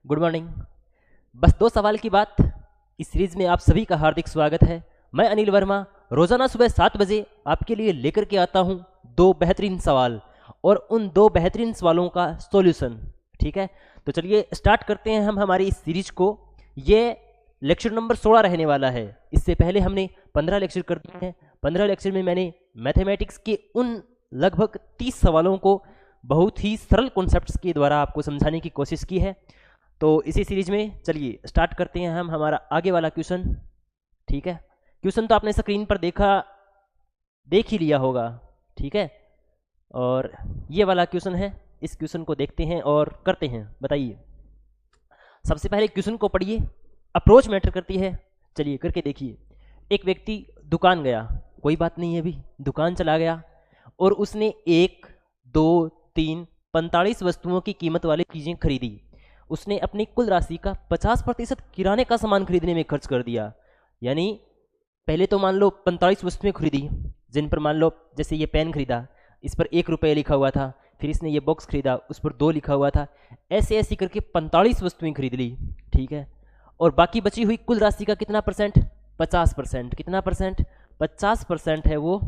Good morning. बस दो सवाल की बात। इस सीरीज में आप सभी का हार्दिक स्वागत है। मैं अनिल वर्मा रोजाना सुबह 7 बजे आपके लिए लेकर के आता हूं दो बेहतरीन सवाल और उन दो बेहतरीन सवालों का सॉल्यूशन। ठीक है, तो चलिए स्टार्ट करते हैं हम हमारी इस सीरीज को। ये लेक्चर नंबर 16 रहने वाला है। इससे पहले हमने 15 लेक्चर कर दिए हैं। 15 लेक्चर में मैंने मैथमेटिक्स के उन लगभग 30 सवालों को बहुत ही सरल कॉन्सेप्ट्स के द्वारा आपको समझाने की कोशिश की है। तो इसी सीरीज में चलिए स्टार्ट करते हैं हम हमारा आगे वाला क्वेश्चन। ठीक है, क्वेश्चन तो आपने स्क्रीन पर देख ही लिया होगा। ठीक है, और ये वाला क्वेश्चन है। इस क्वेश्चन को देखते हैं और करते हैं। बताइए, सबसे पहले क्वेश्चन को पढ़िए। अप्रोच मैटर करती है। चलिए करके देखिए। एक व्यक्ति दुकान गया, कोई बात नहीं है, अभी दुकान चला गया और उसने 1 2 3 45 वस्तुओं की कीमत वाली चीज़ें खरीदी। उसने अपनी कुल राशि का 50% किराने का सामान खरीदने में खर्च कर दिया। यानी पहले तो मान लो 45 वस्तुएं खरीदी, जिन पर मान लो जैसे ये पेन खरीदा, इस पर 1 रुपये लिखा हुआ था। फिर इसने ये बॉक्स खरीदा, उस पर 2 लिखा हुआ था। ऐसे ऐसे करके 45 वस्तुएं खरीद ली। ठीक है, और बाकी बची हुई कुल राशि का कितना परसेंट? 50%। कितना परसेंट? 50% है वो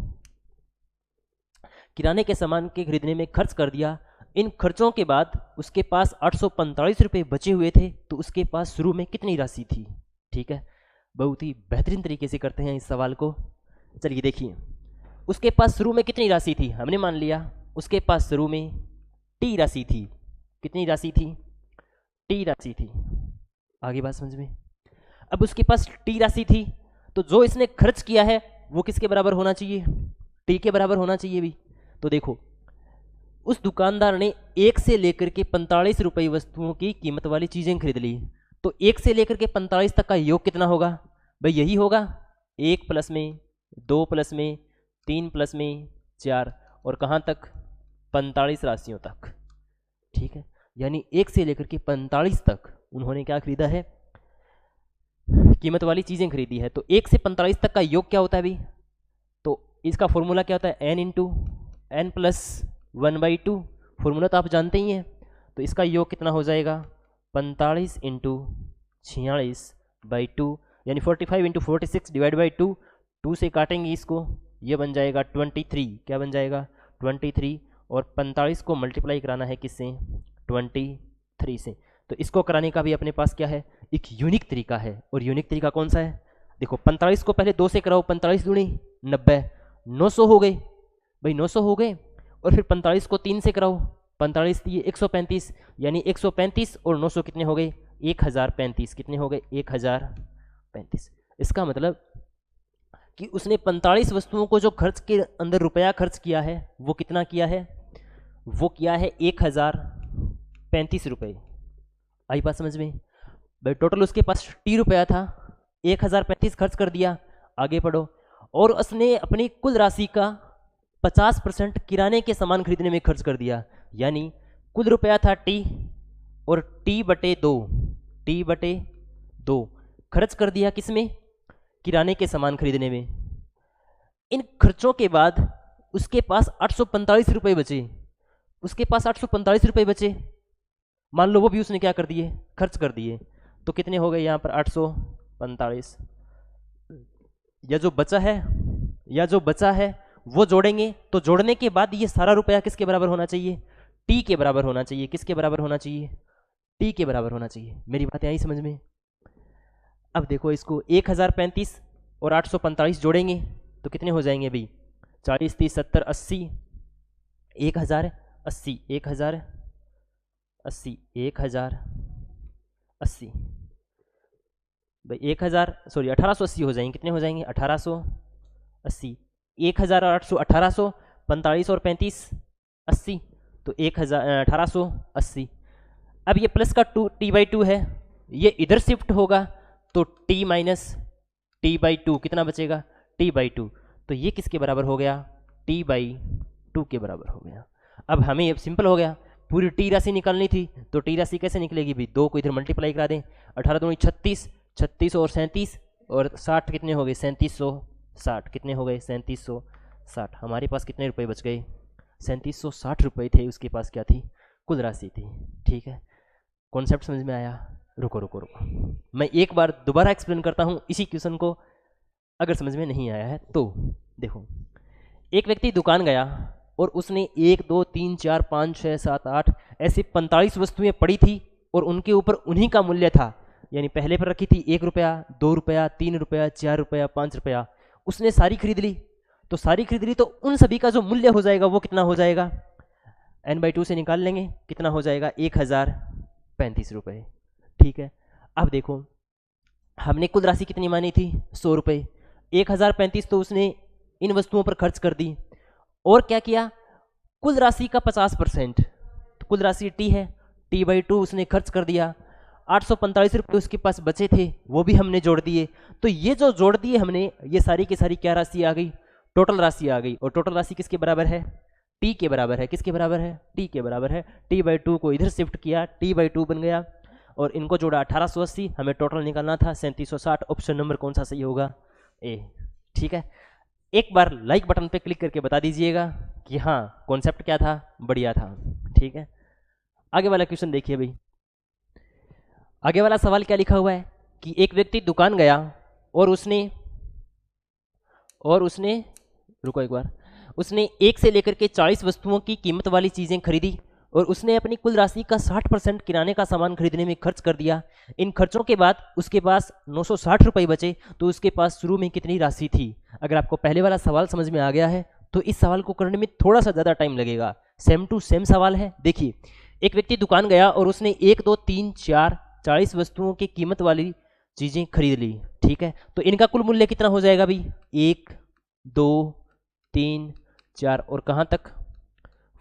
किराने के सामान के खरीदने में खर्च कर दिया। इन खर्चों के बाद उसके पास 845 रुपये बचे हुए थे। तो उसके पास शुरू में कितनी राशि थी? ठीक है, बहुत ही बेहतरीन तरीके से करते हैं इस सवाल को। चलिए देखिए, उसके पास शुरू में कितनी राशि थी? हमने मान लिया उसके पास शुरू में टी राशि थी। कितनी राशि थी? टी राशि थी। आगे बात समझ में। अब उसके पास टी राशि थी, तो जो इसने खर्च किया है वो किसके बराबर होना चाहिए? टी के बराबर होना चाहिए भी। तो देखो, उस दुकानदार ने 1 से लेकर के 45 रुपये वस्तुओं की कीमत वाली चीज़ें खरीद ली। तो 1 से लेकर के 45 तक का योग कितना होगा भाई? यही होगा 1 प्लस में 2 प्लस में 3 प्लस में 4, और कहाँ तक? 45 राशियों तक। ठीक है, यानी 1 से लेकर के 45 तक उन्होंने क्या खरीदा है? कीमत वाली चीज़ें खरीदी है। तो 1 से 45 तक का योग क्या होता है भाई? तो इसका फॉर्मूला क्या होता है? n into N plus 1/2। Formula तो आप जानते ही हैं। तो इसका योग कितना हो जाएगा? 45 इंटू 46/2, यानी 45 इंटू 46 डिवाइड बाई 2। 2 से काटेंगे इसको, ये बन जाएगा 23। क्या बन जाएगा? 23। और 45 को मल्टीप्लाई कराना है किससे? 23 से। तो इसको कराने का भी अपने पास क्या है? एक यूनिक तरीका है। और यूनिक तरीका कौन सा है? देखो, 45 को पहले 2 से कराओ। 45 दूनी 90, 900 हो गए भाई, 900 हो गए। और फिर 45 को 3 से कराओ। 45 दिए 135, यानी 135 और 900 कितने हो गए? 1035। कितने हो गए? 1035। इसका मतलब कि उसने 45 वस्तुओं को जो खर्च के अंदर रुपया खर्च किया है वो कितना किया है? वो किया है 1035 रुपये। आई बात समझ में भाई? टोटल उसके पास टी रुपया था, 1035 खर्च कर दिया। आगे पढ़ो। और उसने अपनी कुल राशि का 50% किराने के सामान खरीदने में खर्च कर दिया। यानी कुल रुपया था टी, और टी/2 खर्च कर दिया किसमें? किराने के सामान खरीदने में। इन खर्चों के बाद उसके पास 845 रुपये बचे। उसके पास 845 रुपये बचे, मान लो वो भी उसने क्या कर दिए? खर्च कर दिए। तो कितने हो गए यहाँ पर? 845। या जो बचा है वो जोड़ेंगे। तो जोड़ने के बाद ये सारा रुपया किसके बराबर होना चाहिए? टी के बराबर होना चाहिए। किसके बराबर होना चाहिए? टी के बराबर होना चाहिए। मेरी बात आई समझ में? अब देखो, इसको 1035 और 845 जोड़ेंगे तो कितने हो जाएंगे भाई? 40 30 70 80, 1080, 1080, 1080 भाई, 1880 हो जाएंगे। कितने हो जाएंगे? 1880। 1800, 1800, 45 और 35 80, तो 1880। अब ये प्लस का t/2 है, ये इधर शिफ्ट होगा तो t-t/2 कितना बचेगा? t/2। तो ये किसके बराबर हो गया? t/2 के बराबर हो गया। अब हमें अब सिंपल हो गया, पूरी टी राशि निकालनी थी। तो टी राशि कैसे निकलेगी भी? 2 को इधर मल्टीप्लाई करा दें। 18 दूनी 36, 36 और 37 और 60 कितने हो गए? 3760। कितने हो गए? 3760। हमारे पास कितने रुपए बच गए? 3760 रुपये थे उसके पास। क्या थी? कुल राशि थी। ठीक है, कॉन्सेप्ट समझ में आया? रुको रुको रुको, मैं एक बार दोबारा एक्सप्लेन करता हूँ इसी क्वेश्चन को, अगर समझ में नहीं आया है तो। देखो, एक व्यक्ति दुकान गया और उसने 1 2 3 4 5 6 7 8 ऐसी 45 वस्तुएं पड़ी थी और उनके ऊपर उन्हीं का मूल्य था, यानी पहले पर रखी थी 1 रुपया, 2 रुपया, 3 रुपया, 4 रुपया, 5 रुपया। उसने सारी खरीद ली, तो सारी खरीद ली तो उन सभी का जो मूल्य हो जाएगा वो कितना हो जाएगा? n/2 से निकाल लेंगे, कितना हो जाएगा? 1035 रुपये। ठीक है, अब देखो हमने कुल राशि कितनी मानी थी? 100 रुपये। 1035 तो उसने इन वस्तुओं पर खर्च कर दी, और क्या किया? कुल राशि का 50%, तो कुल राशि टी है, t/2 उसने खर्च कर दिया। 845 रुपये उसके पास बचे थे, वो भी हमने जोड़ दिए। तो ये जो जोड़ दिए हमने, ये सारी की सारी क्या राशि आ गई? टोटल राशि आ गई। और टोटल राशि किसके बराबर है? टी के बराबर है। किसके बराबर है? टी के बराबर है। t/2 को इधर शिफ्ट किया, t/2 बन गया, और इनको जोड़ा 1880, हमें टोटल निकालना था 3760। ऑप्शन नंबर कौन सा सही होगा? ए। ठीक है, एक बार लाइक बटन पे क्लिक करके बता दीजिएगा कि हाँ कॉन्सेप्ट क्या था, बढ़िया था। ठीक है, आगे वाला क्वेश्चन देखिए भाई। आगे वाला सवाल क्या लिखा हुआ है कि एक व्यक्ति दुकान गया और उसने रुको एक बार, उसने 1 से लेकर के 40 वस्तुओं की कीमत वाली चीज़ें खरीदी और उसने अपनी कुल राशि का 60% किराने का सामान खरीदने में खर्च कर दिया। इन खर्चों के बाद उसके पास 960 रुपये बचे, तो उसके पास शुरू में कितनी राशि थी? अगर आपको पहले वाला सवाल समझ में आ गया है तो इस सवाल को करने में थोड़ा सा ज़्यादा टाइम लगेगा। सेम टू सेम सवाल है। देखिए, एक व्यक्ति दुकान गया और उसने 1 2 3 4 40 वस्तुओं की कीमत वाली चीज़ें खरीद ली। ठीक है, तो इनका कुल मूल्य कितना हो जाएगा भाई? 1 2 3 4 और कहाँ तक?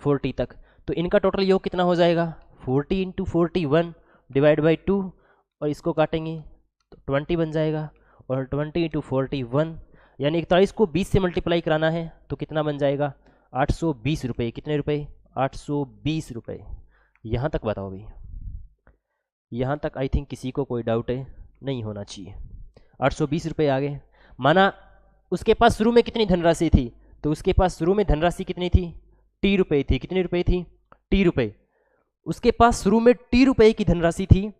40 तक। तो इनका टोटल योग कितना हो जाएगा? 40 × 41 डिवाइड बाई 2, और इसको काटेंगे तो 20 बन जाएगा, और 20 × 41 यानी 41 को 20 से मल्टीप्लाई कराना है तो कितना बन जाएगा? 820 रुपये। कितने रुपये? 820 रुपये। यहाँ तक बताओ भाई, यहाँ तक आई थिंक किसी को कोई डाउट है? नहीं होना चाहिए। 820 रुपये आ गए। माना उसके पास शुरू में कितनी धनराशि थी? तो उसके पास शुरू में धनराशि कितनी थी? टी रुपये थी। कितनी रुपये थी? टी रुपये। उसके पास शुरू में टी रुपये की धनराशि थी।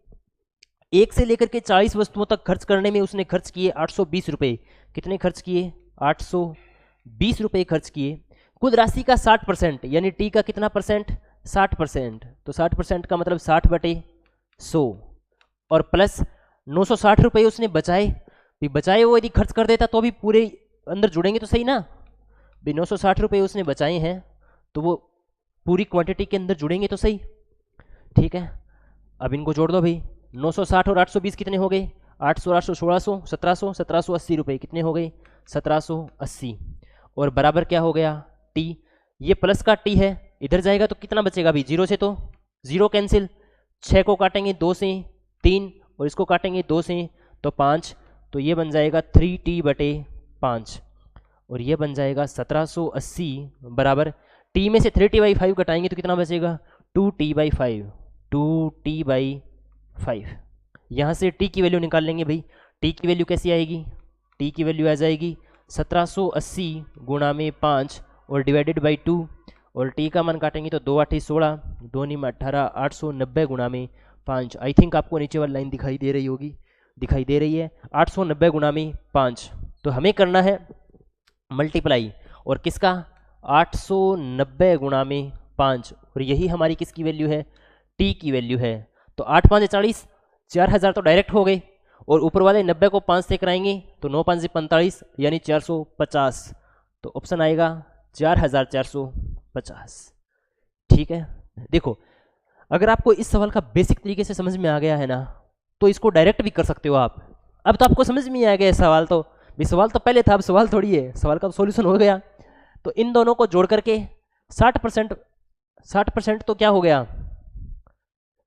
1 से लेकर के 40 वस्तुओं तक खर्च करने में उसने खर्च किए 820 रुपये। कितने खर्च किए? 820 रुपये खर्च किए। कुल राशि का 60% यानी टी का कितना परसेंट? 60%। तो 60% का मतलब 60/100, और प्लस 960 रुपये उसने बचाए। भी बचाए वो यदि खर्च कर देता तो भी पूरे अंदर जुड़ेंगे तो सही ना भी? 960 रुपये उसने बचाए हैं तो वो पूरी क्वांटिटी के अंदर जुड़ेंगे तो सही। ठीक है, अब इनको जोड़ दो भाई। 960 और 820 कितने हो गए? 800 800 1600 1700 1780 रुपये। कितने हो गए? 1780। और बराबर क्या हो गया? टी। ये प्लस का टी है, इधर जाएगा तो कितना बचेगा भाई? 0 से तो 0 कैंसिल। 6 को काटेंगे 2 से 3, और इसको काटेंगे 2 से तो 5, तो ये बन जाएगा 3t/5, और ये बन जाएगा 1780 बराबर टी में से 3t/5 घटाएंगे तो कितना बचेगा? 2t/5। 2t/5। यहाँ से टी की वैल्यू निकाल लेंगे भाई। टी की वैल्यू कैसी आएगी? टी की वैल्यू आ जाएगी 1780 गुणा में 5 और डिवाइडेड बाई 2, और टी का मान काटेंगे तो 2 8 16, 2 9 18, 890 गुणा में 5। आई थिंक आपको नीचे वाली लाइन दिखाई दे रही होगी, दिखाई दे रही है। 890 गुणा में 5, तो हमें करना है मल्टीप्लाई, और किसका? 890 गुणा में 5, और यही हमारी किसकी वैल्यू है? टी की वैल्यू है। तो 8 5 40, 4000 तो डायरेक्ट हो गए, और ऊपर वाले 90 को 5 से कराएंगे तो 9 5 45 यानी 450, तो ऑप्शन आएगा 4450। ठीक है, देखो अगर आपको इस सवाल का बेसिक तरीके से समझ में आ गया है ना तो इसको डायरेक्ट भी कर सकते हो आप। अब तो आपको समझ में आ गया सवाल, तो भी सवाल तो पहले था, अब सवाल थोड़ी है, सवाल का तो सॉल्यूशन हो गया। तो इन दोनों को जोड़ करके 60% तो क्या हो गया?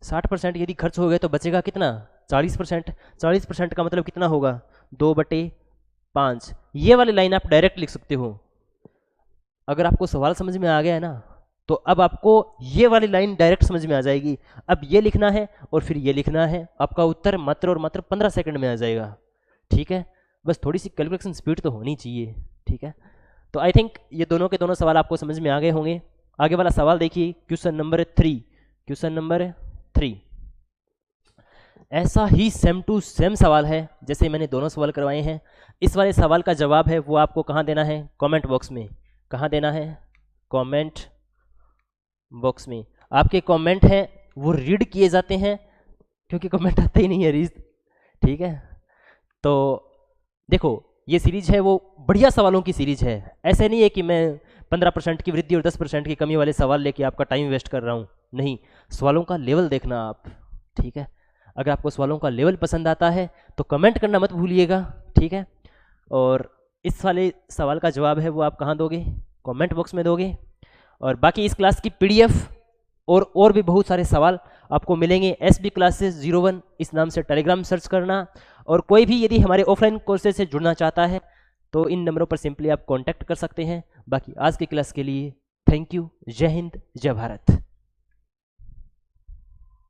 60% यदि खर्च हो गए तो बचेगा कितना? 40%। 40% का मतलब कितना होगा? 2/5। ये वाली लाइन आप डायरेक्ट लिख सकते हो। अगर आपको सवाल समझ में आ गया है ना तो अब आपको ये वाली लाइन डायरेक्ट समझ में आ जाएगी। अब ये लिखना है और फिर ये लिखना है, आपका उत्तर मात्र और मात्र 15 सेकंड में आ जाएगा। ठीक है, बस थोड़ी सी कैलकुलेशन स्पीड तो होनी चाहिए। ठीक है, तो आई थिंक ये दोनों के दोनों सवाल आपको समझ में आ गए होंगे। आगे वाला सवाल देखिए, क्वेश्चन नंबर 3। क्वेश्चन नंबर 3, ऐसा ही सेम टू सेम सवाल है जैसे मैंने दोनों सवाल करवाए हैं। इस वाले सवाल का जवाब है वो आपको कहाँ देना है? कमेंट बॉक्स में। कहाँ देना है? कमेंट बॉक्स में। आपके कमेंट हैं वो रीड किए जाते हैं, क्योंकि कमेंट आता ही नहीं है रीड। ठीक है, तो देखो ये सीरीज है वो बढ़िया सवालों की सीरीज है। ऐसे नहीं है कि मैं 15% की वृद्धि और 10% की कमी वाले सवाल लेके आपका टाइम वेस्ट कर रहा हूँ। नहीं, सवालों का लेवल देखना आप। ठीक है, अगर आपको सवालों का लेवल पसंद आता है तो कमेंट करना मत भूलिएगा। ठीक है, और इस वाले सवाल का जवाब है वो आप कहाँ दोगे? कमेंट बॉक्स में दोगे। और बाकी इस क्लास की पीडीएफ और भी बहुत सारे सवाल आपको मिलेंगे SB क्लासेस 01 इस नाम से टेलीग्राम सर्च करना। और कोई भी यदि हमारे ऑफलाइन कोर्सेज से जुड़ना चाहता है तो इन नंबरों पर सिंपली आप कांटेक्ट कर सकते हैं। बाकी आज की क्लास के लिए थैंक यू। जय हिंद, जय भारत।